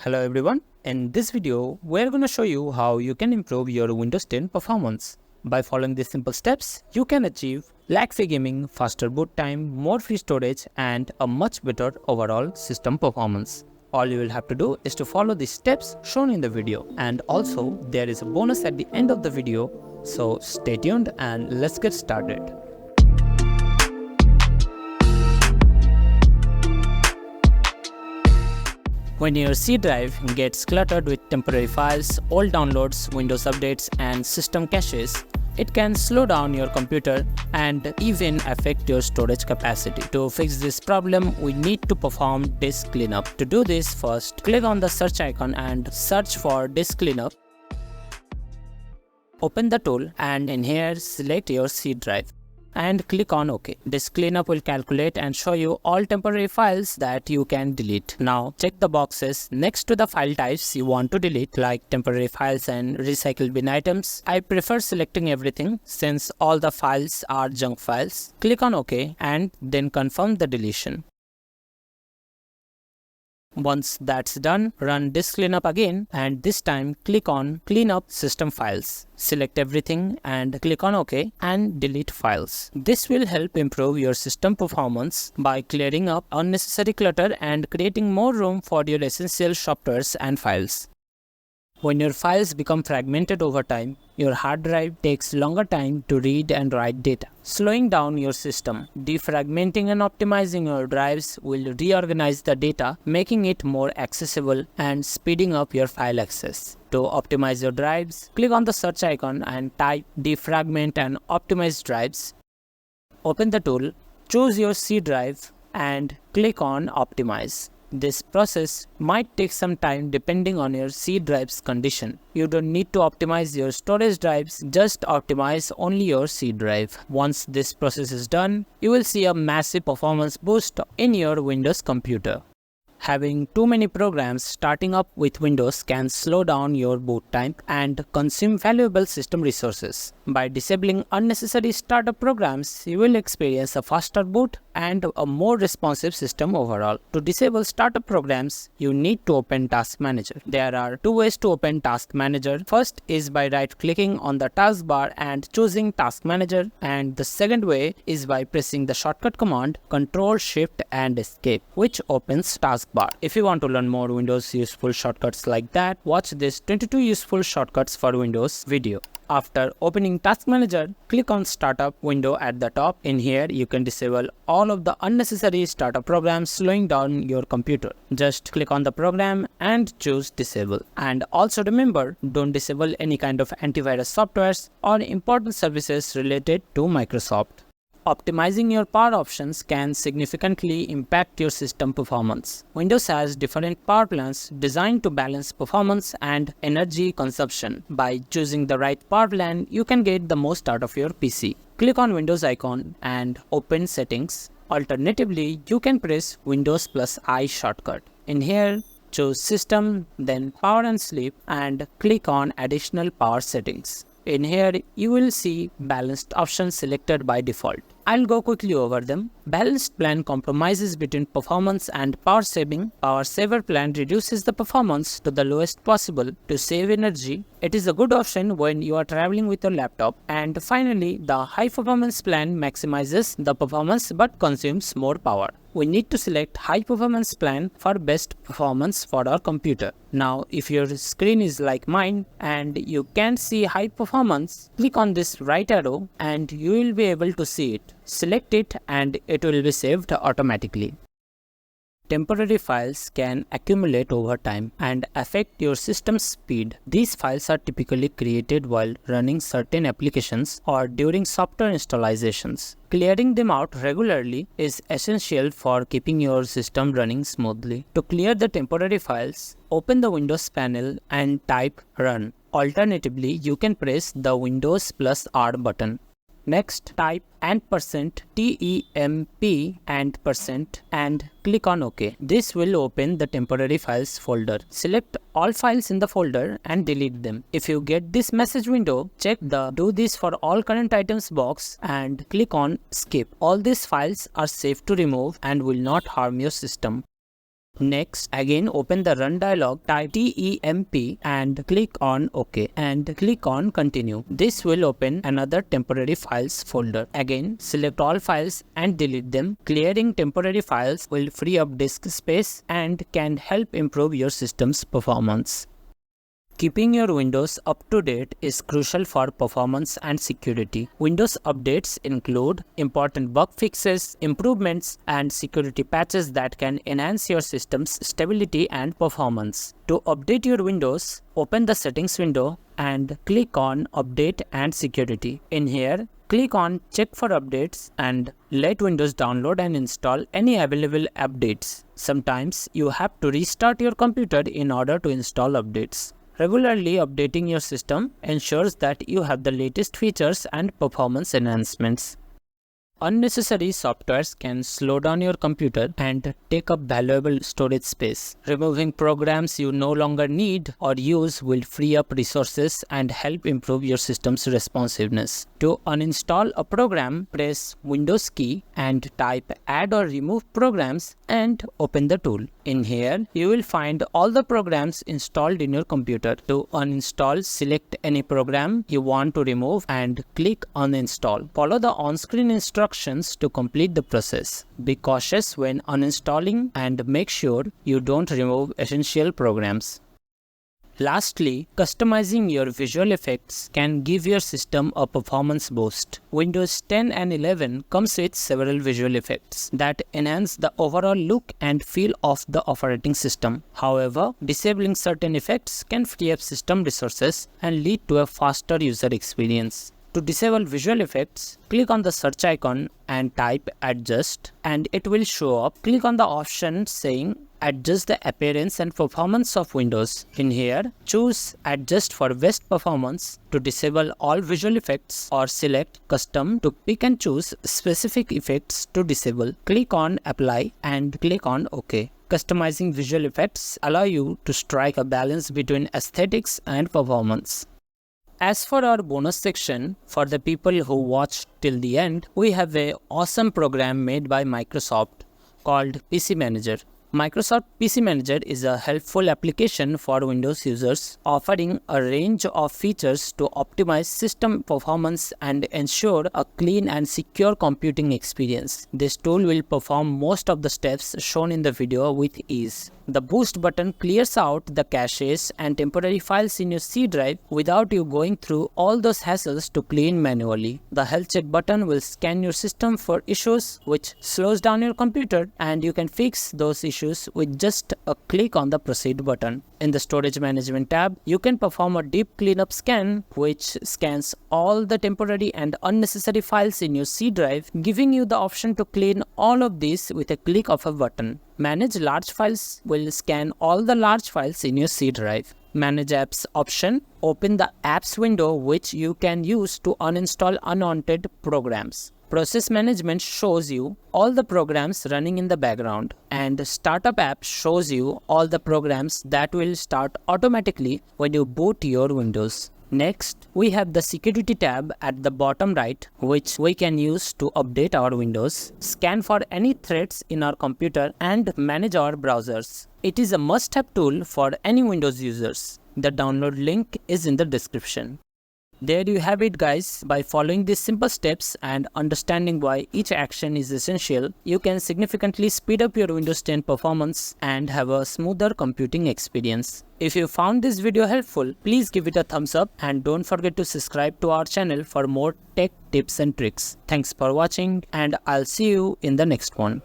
Hello everyone, in this video we're going to show you how you can improve your Windows 10 performance. By following these simple steps, you can achieve lag-free gaming, faster boot time, more free storage and a much better overall system performance. All you will have to do is to follow the steps shown in the video, and also there is a bonus at the end of the video, so stay tuned and let's get started. When your C drive gets cluttered with temporary files, old downloads, Windows updates, and system caches, it can slow down your computer and even affect your storage capacity. To fix this problem, we need to perform disk cleanup. To do this, first click on the search icon and search for disk cleanup. Open the tool and in here select your C drive and click on OK. Disk cleanup will calculate and show you all temporary files that you can delete. Now check the boxes next to the file types you want to delete, like temporary files and recycle bin items. I prefer selecting everything since all the files are junk files. Click on OK and then confirm the deletion. Once that's done, run disk cleanup again and this time click on Clean up System Files. Select everything and click on OK and delete files. This will help improve your system performance by clearing up unnecessary clutter and creating more room for your essential softwares and files. When your files become fragmented over time, your hard drive takes longer time to read and write data, slowing down your system. Defragmenting and optimizing your drives will reorganize the data, making it more accessible and speeding up your file access. To optimize your drives, click on the search icon and type defragment and optimize drives. Open the tool, choose your C drive and click on optimize. This process might take some time depending on your C drive's condition. You don't need to optimize your storage drives, just optimize only your C drive. Once this process is done, you will see a massive performance boost in your Windows computer. Having too many programs starting up with Windows can slow down your boot time and consume valuable system resources. By disabling unnecessary startup programs, you will experience a faster boot and a more responsive system overall. To disable startup programs, you need to open Task Manager. There are two ways to open Task Manager. First is by right-clicking on the taskbar and choosing Task Manager, and the second way is by pressing the shortcut command Ctrl Shift and Escape, which opens Taskbar. If you want to learn more Windows useful shortcuts like that, watch this 22 useful shortcuts for Windows video. After opening Task Manager, click on Startup window at the top. In here, you can disable all of the unnecessary startup programs slowing down your computer. Just click on the program and choose Disable. And also remember, don't disable any kind of antivirus softwares or important services related to Microsoft. Optimizing your power options can significantly impact your system performance. Windows has different power plans designed to balance performance and energy consumption. By choosing the right power plan, you can get the most out of your PC. Click on Windows icon and open Settings. Alternatively, you can press Windows plus I shortcut. In here, choose System, then Power and Sleep, and click on Additional Power Settings. In here, you will see balanced options selected by default. I'll go quickly over them. Balanced plan compromises between performance and power saving. Power saver plan reduces the performance to the lowest possible to save energy. It is a good option when you are traveling with your laptop. And finally, the high performance plan maximizes the performance but consumes more power. We need to select high performance plan for best performance for our computer. Now, if your screen is like mine and you can't see high performance, click on this right arrow and you will be able to see it. Select it and it will be saved automatically. Temporary files can accumulate over time and affect your system's speed. These files are typically created while running certain applications or during software installations. Clearing them out regularly is essential for keeping your system running smoothly. To clear the temporary files, open the Windows panel and type Run. Alternatively, you can press the Windows plus R button. Next, type %temp and click on OK. This will open the temporary files folder. Select all files in the folder and delete them. If you get this message window, check the Do This for All Current Items box and click on Skip. All these files are safe to remove and will not harm your system. Next, again open the Run dialog, type TEMP and click on OK and click on Continue. This will open another temporary files folder. Again, select all files and delete them. Clearing temporary files will free up disk space and can help improve your system's performance. Keeping your Windows up to date is crucial for performance and security. Windows updates include important bug fixes, improvements, and security patches that can enhance your system's stability and performance. To update your Windows, open the Settings window and click on Update and Security. In here, click on Check for Updates and let Windows download and install any available updates. Sometimes you have to restart your computer in order to install updates. Regularly updating your system ensures that you have the latest features and performance enhancements. Unnecessary softwares can slow down your computer and take up valuable storage space. Removing programs you no longer need or use will free up resources and help improve your system's responsiveness. To uninstall a program, press Windows key and type Add or Remove Programs and open the tool. In here, you will find all the programs installed in your computer. To uninstall, select any program you want to remove and click Uninstall. Follow the on-screen instructions to complete the process. Be cautious when uninstalling and make sure you don't remove essential programs. Lastly, customizing your visual effects can give your system a performance boost. Windows 10 and 11 comes with several visual effects that enhance the overall look and feel of the operating system. However, disabling certain effects can free up system resources and lead to a faster user experience. To disable visual effects, click on the search icon and type Adjust and it will show up. Click on the option saying Adjust the appearance and performance of Windows. In here, choose Adjust for best performance to disable all visual effects or select Custom to pick and choose specific effects to disable. Click on Apply and click on OK. Customizing visual effects allow you to strike a balance between aesthetics and performance. As for our bonus section, for the people who watched till the end, we have an awesome program made by Microsoft called PC Manager. Microsoft PC Manager is a helpful application for Windows users, offering a range of features to optimize system performance and ensure a clean and secure computing experience. This tool will perform most of the steps shown in the video with ease. The Boost button clears out the caches and temporary files in your C drive without you going through all those hassles to clean manually. The Health Check button will scan your system for issues which slows down your computer, and you can fix those issues with just a click on the Proceed button. In the Storage Management tab, you can perform a deep cleanup scan which scans all the temporary and unnecessary files in your C drive, giving you the option to clean all of these with a click of a button. Manage Large Files will scan all the large files in your C drive. Manage Apps option. Open the Apps window which you can use to uninstall unwanted programs. Process Management shows you all the programs running in the background, and Startup App shows you all the programs that will start automatically when you boot your Windows. Next, we have the Security tab at the bottom right, which we can use to update our Windows, scan for any threats in our computer, and manage our browsers. It is a must-have tool for any Windows users. The download link is in the description. There you have it, guys. By following these simple steps and understanding why each action is essential, you can significantly speed up your Windows 10 performance and have a smoother computing experience. If you found this video helpful, please give it a thumbs up and don't forget to subscribe to our channel for more tech tips and tricks. Thanks for watching, and I'll see you in the next one.